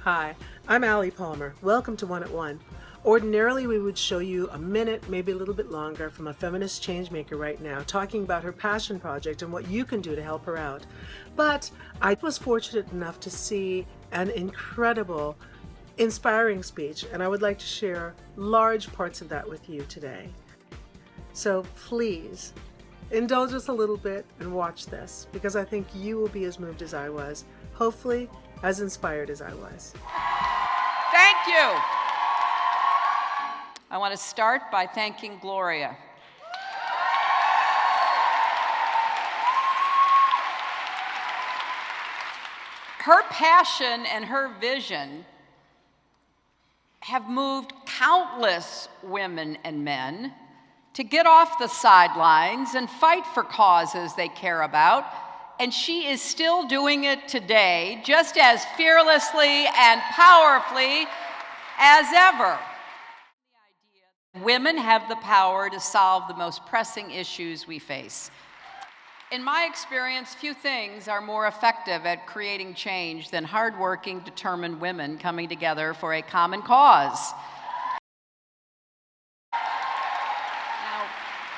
Hi, I'm Aly Palmer. Welcome to One at One. Ordinarily, we would show you a minute, maybe a little bit longer, from a feminist changemaker right now, talking about her passion project and what you can do to help her out. But I was fortunate enough to see an incredible, inspiring speech, and I would like to share large parts of that with you today. So please, indulge us a little bit and watch this, because I think you will be as moved as I was, hopefully as inspired as I was. Thank you. I want to start by thanking Gloria. Her passion and her vision have moved countless women and men to get off the sidelines and fight for causes they care about. And she is still doing it today, just as fearlessly and powerfully as ever. Women have the power to solve the most pressing issues we face. In my experience, few things are more effective at creating change than hardworking, determined women coming together for a common cause. Now,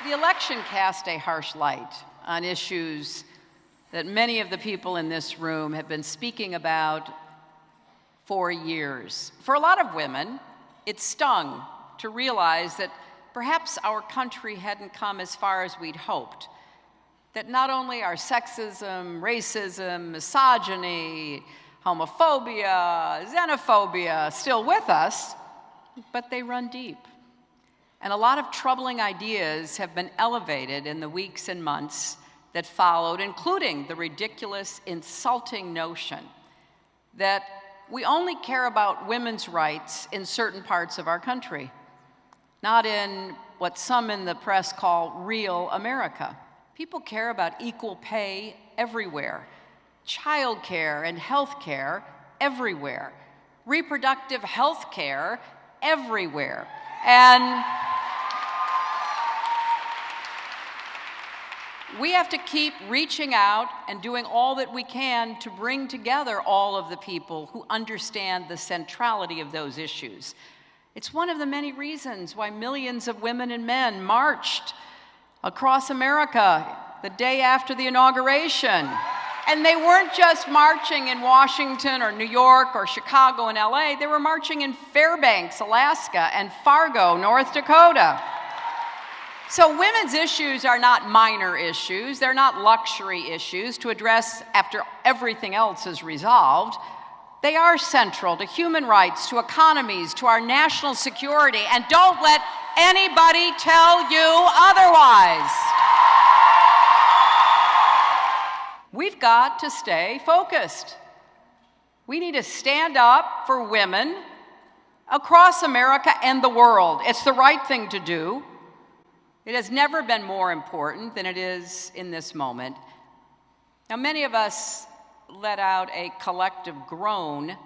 the election cast a harsh light on issues that many of the people in this room have been speaking about for years. For a lot of women, it stung to realize that perhaps our country hadn't come as far as we'd hoped. That not only are sexism, racism, misogyny, homophobia, xenophobia still with us, but they run deep. And a lot of troubling ideas have been elevated in the weeks and months that followed, including the ridiculous, insulting notion that we only care about women's rights in certain parts of our country, not in what some in the press call real America. People care about equal pay everywhere, child care and health care everywhere, reproductive health care everywhere. And we have to keep reaching out and doing all that we can to bring together all of the people who understand the centrality of those issues. It's one of the many reasons why millions of women and men marched across America the day after the inauguration. And they weren't just marching in Washington or New York or Chicago and LA, they were marching in Fairbanks, Alaska, and Fargo, North Dakota. So women's issues are not minor issues, they're not luxury issues to address after everything else is resolved. They are central to human rights, to economies, to our national security, and don't let anybody tell you otherwise. We've got to stay focused. We need to stand up for women across America and the world. It's the right thing to do. It has never been more important than it is in this moment. Now, many of us let out a collective groan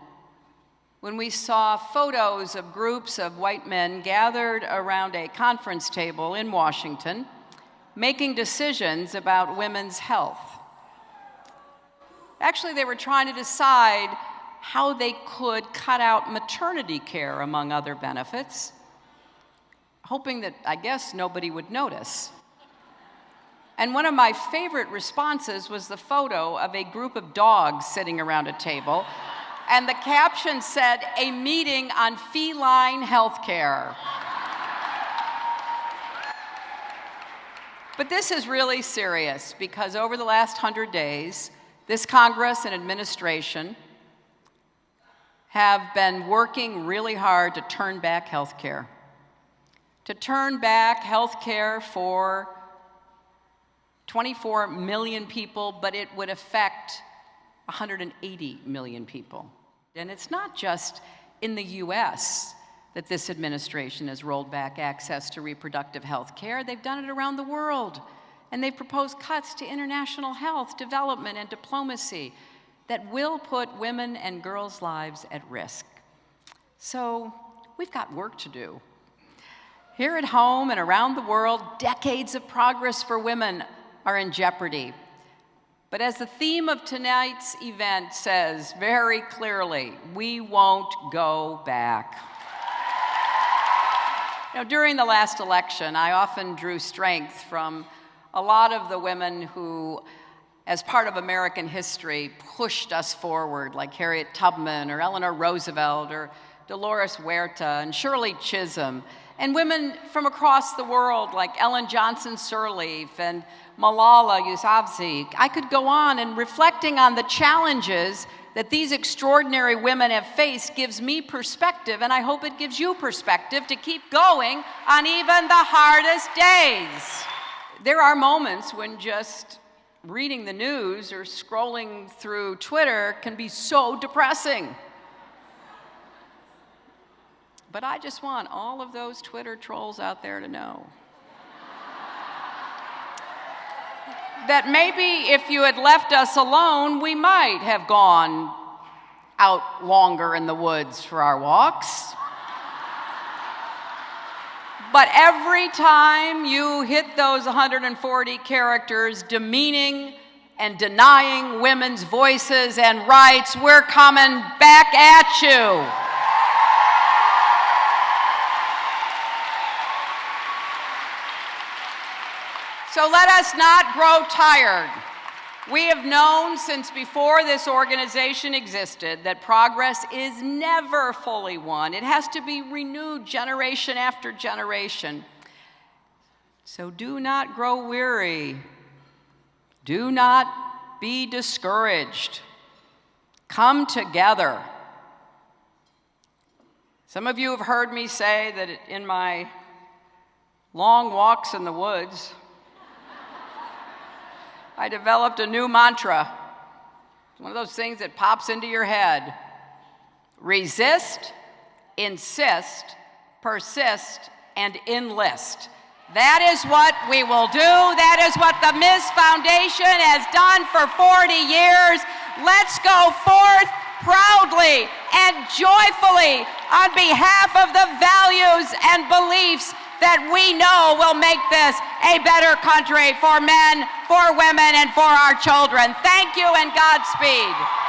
when we saw photos of groups of white men gathered around a conference table in Washington, making decisions about women's health. Actually, they were trying to decide how they could cut out maternity care, among other benefits, hoping that, I guess, nobody would notice. And one of my favorite responses was the photo of a group of dogs sitting around a table, and the caption said, "A meeting on feline health care." But this is really serious, because over the last 100 days, this Congress and administration have been working really hard to turn back health care. To turn back health care for 24 million people, but it would affect 180 million people. And it's not just in the US that this administration has rolled back access to reproductive health care. They've done it around the world. And they've proposed cuts to international health, development, and diplomacy that will put women and girls' lives at risk. So we've got work to do. Here at home and around the world, decades of progress for women are in jeopardy. But as the theme of tonight's event says very clearly, we won't go back. Now, during the last election, I often drew strength from a lot of the women who, as part of American history, pushed us forward, like Harriet Tubman or Eleanor Roosevelt or Dolores Huerta and Shirley Chisholm, and women from across the world like Ellen Johnson Sirleaf and Malala Yousafzai. I could go on, and reflecting on the challenges that these extraordinary women have faced gives me perspective, and I hope it gives you perspective to keep going on even the hardest days. There are moments when just reading the news or scrolling through Twitter can be so depressing. But I just want all of those Twitter trolls out there to know that maybe if you had left us alone, we might have gone out longer in the woods for our walks. But every time you hit those 140 characters demeaning and denying women's voices and rights, we're coming back at you. So let us not grow tired. We have known since before this organization existed that progress is never fully won. It has to be renewed generation after generation. So do not grow weary. Do not be discouraged. Come together. Some of you have heard me say that in my long walks in the woods, I developed a new mantra. It's one of those things that pops into your head. Resist, insist, persist, and enlist. That is what we will do. That is what the Ms. Foundation has done for 40 years. Let's go forth proudly and joyfully on behalf of the values and beliefs that we know will make this a better country for men, for women, and for our children. Thank you and Godspeed.